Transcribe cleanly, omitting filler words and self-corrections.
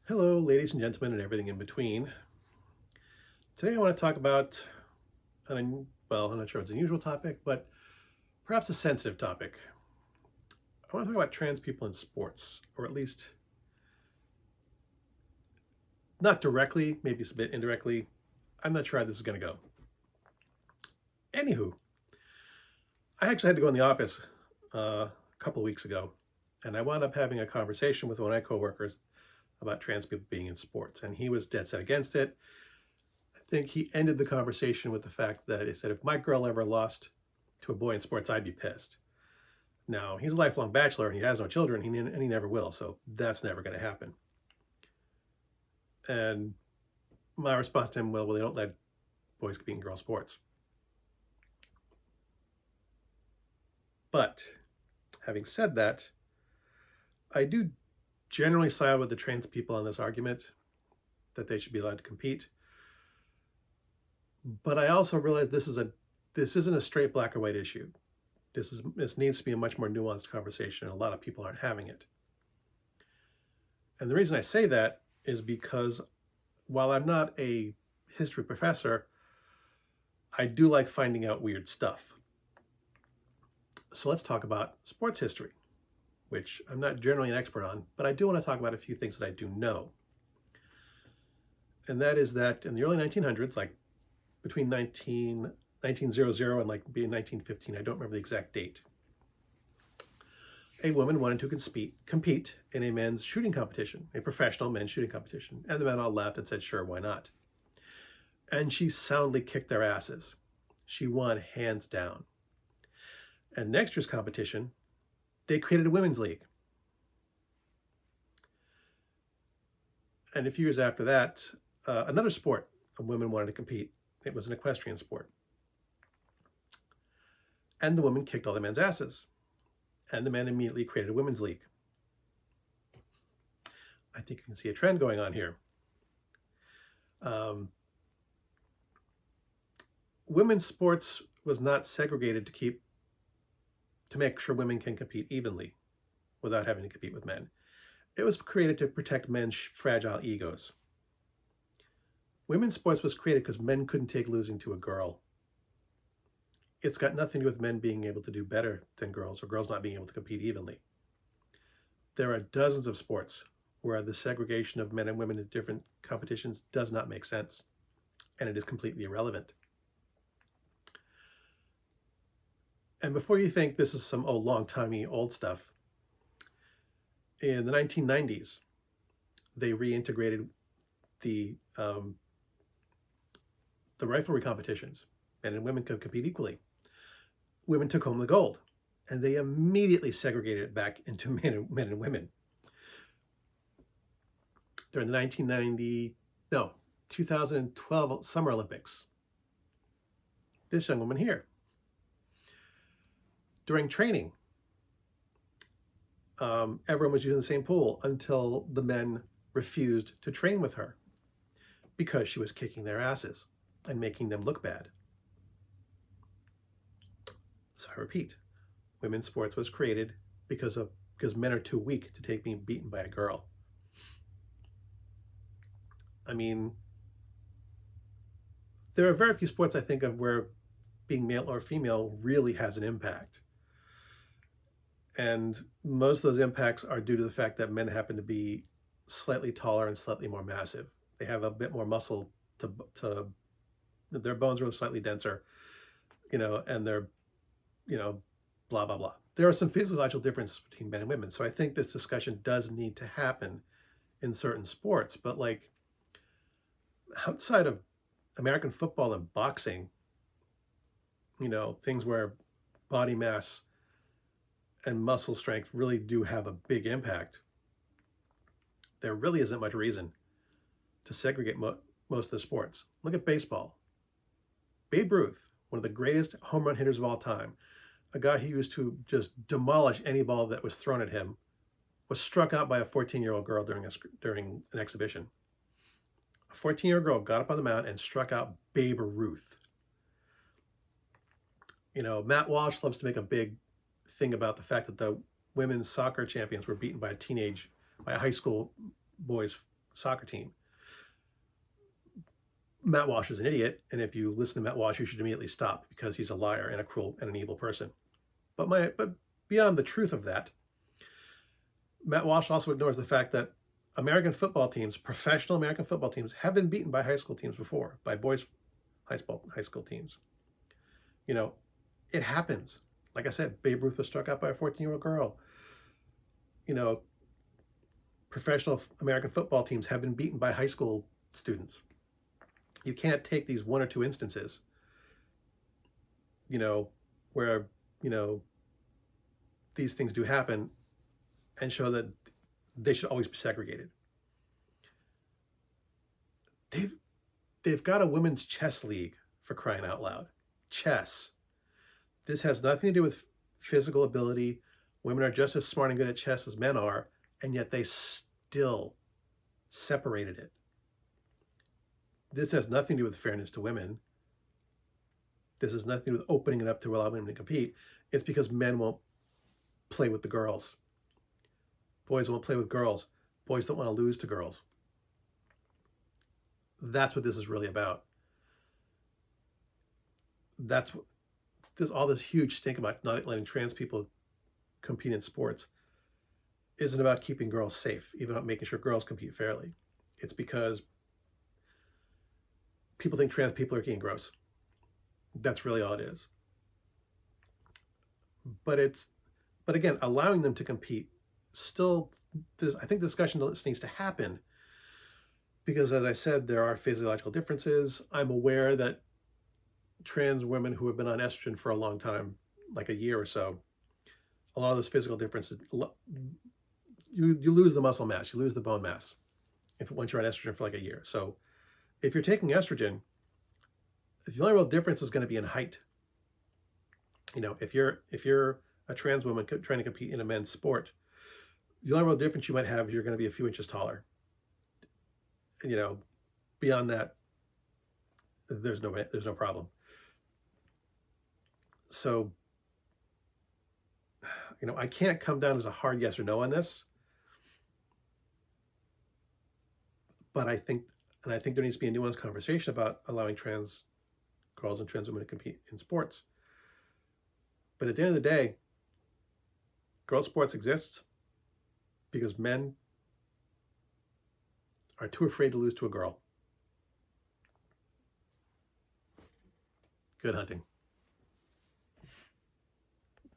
Hello, ladies and gentlemen, and everything in between. Today I want to talk about I'm not sure if it's an unusual topic, but perhaps a sensitive topic. I want to talk about trans people in sports, or at least not directly, maybe it's a bit indirectly. I'm not sure how this is going to go. Anywho, I actually had to go in the office a couple of weeks ago, and I wound up having a conversation with one of my coworkers about trans people being in sports, and he was dead set against it. I think he ended the conversation with the fact that he said, if my girl ever lost to a boy in sports, I'd be pissed. Now, he's a lifelong bachelor and he has no children, and he never will, so that's never going to happen. And my response to him, well, they don't let boys compete in girl sports. But having said that, I do generally side with the trans people on this argument that they should be allowed to compete. But I also realize this isn't a straight black or white issue. This needs to be a much more nuanced conversation, and a lot of people aren't having it. And the reason I say that is because while I'm not a history professor, I do like finding out weird stuff. So let's talk about sports history, which I'm not generally an expert on, but I do want to talk about a few things that I do know. And that is that in the early 1900s, like between 1900 and like being 1915, I don't remember the exact date, a woman wanted to compete in a men's shooting competition, a professional men's shooting competition. And the men all laughed and said, sure, why not? And she soundly kicked their asses. She won hands down. And next year's competition, they created a women's league. And a few years after that, another sport, a woman wanted to compete. It was an equestrian sport. And the women kicked all the men's asses. And the men immediately created a women's league. I think you can see a trend going on here. Women's sports was not segregated to make sure women can compete evenly without having to compete with men. It was created to protect men's fragile egos. Women's sports was created because men couldn't take losing to a girl. It's got nothing to do with men being able to do better than girls or girls not being able to compete evenly. There are dozens of sports where the segregation of men and women in different competitions does not make sense, and it is completely irrelevant. And before you think this is some long-timey old stuff, in the 1990s, they reintegrated the riflery competitions. Men and women could compete equally. Women took home the gold, and they immediately segregated it back into men and women. During the 2012 Summer Olympics, this young woman here, during training, everyone was using the same pool until the men refused to train with her because she was kicking their asses and making them look bad. So I repeat, women's sports was created because men are too weak to take being beaten by a girl. I mean, there are very few sports I think of where being male or female really has an impact. And most of those impacts are due to the fact that men happen to be slightly taller and slightly more massive. They have a bit more muscle to their bones are slightly denser, and they're, blah, blah, blah. There are some physiological differences between men and women. So I think this discussion does need to happen in certain sports. But like outside of American football and boxing, things where body mass and muscle strength really do have a big impact, there really isn't much reason to segregate most of the sports. Look at baseball. Babe Ruth, one of the greatest home run hitters of all time, a guy who used to just demolish any ball that was thrown at him, was struck out by a 14-year-old girl during an exhibition. A 14-year-old girl got up on the mound and struck out Babe Ruth. Matt Walsh loves to make a big thing about the fact that the women's soccer champions were beaten by a high school boys soccer team. Matt Walsh is an idiot, and if you listen to Matt Walsh, you should immediately stop because he's a liar and a cruel and an evil person. But beyond the truth of that, Matt Walsh also ignores the fact that American football teams, professional American football teams, have been beaten by high school teams before, by boys high school teams. You know, it happens. Like I said, Babe Ruth was struck out by a 14-year-old girl. You know, professional American football teams have been beaten by high school students. You can't take these one or two instances, where, these things do happen and show that they should always be segregated. They've got a women's chess league, for crying out loud. Chess. This has nothing to do with physical ability. Women are just as smart and good at chess as men are, and yet they still separated it. This has nothing to do with fairness to women. This has nothing to do with opening it up to allow women to compete. It's because men won't play with the girls. Boys won't play with girls. Boys don't want to lose to girls. That's what this is really about. That's what there's all this huge stink about not letting trans people compete in sports. Isn't about keeping girls safe, even about making sure girls compete fairly. It's because people think trans people are getting gross. That's really all it is. But again, allowing them to compete still, I think the discussion needs to happen because, as I said, there are physiological differences. I'm aware that trans women who have been on estrogen for a long time, like a year or so, a lot of those physical differences, you lose the muscle mass, you lose the bone mass once you're on estrogen for like a year. So if you're taking estrogen, the only real difference is going to be in height. If you're a trans woman trying to compete in a men's sport, the only real difference you might have is you're going to be a few inches taller. Beyond that, there's no problem. So, I can't come down as a hard yes or no on this, but I think there needs to be a nuanced conversation about allowing trans girls and trans women to compete in sports. But at the end of the day, girls' sports exists because men are too afraid to lose to a girl. Good hunting.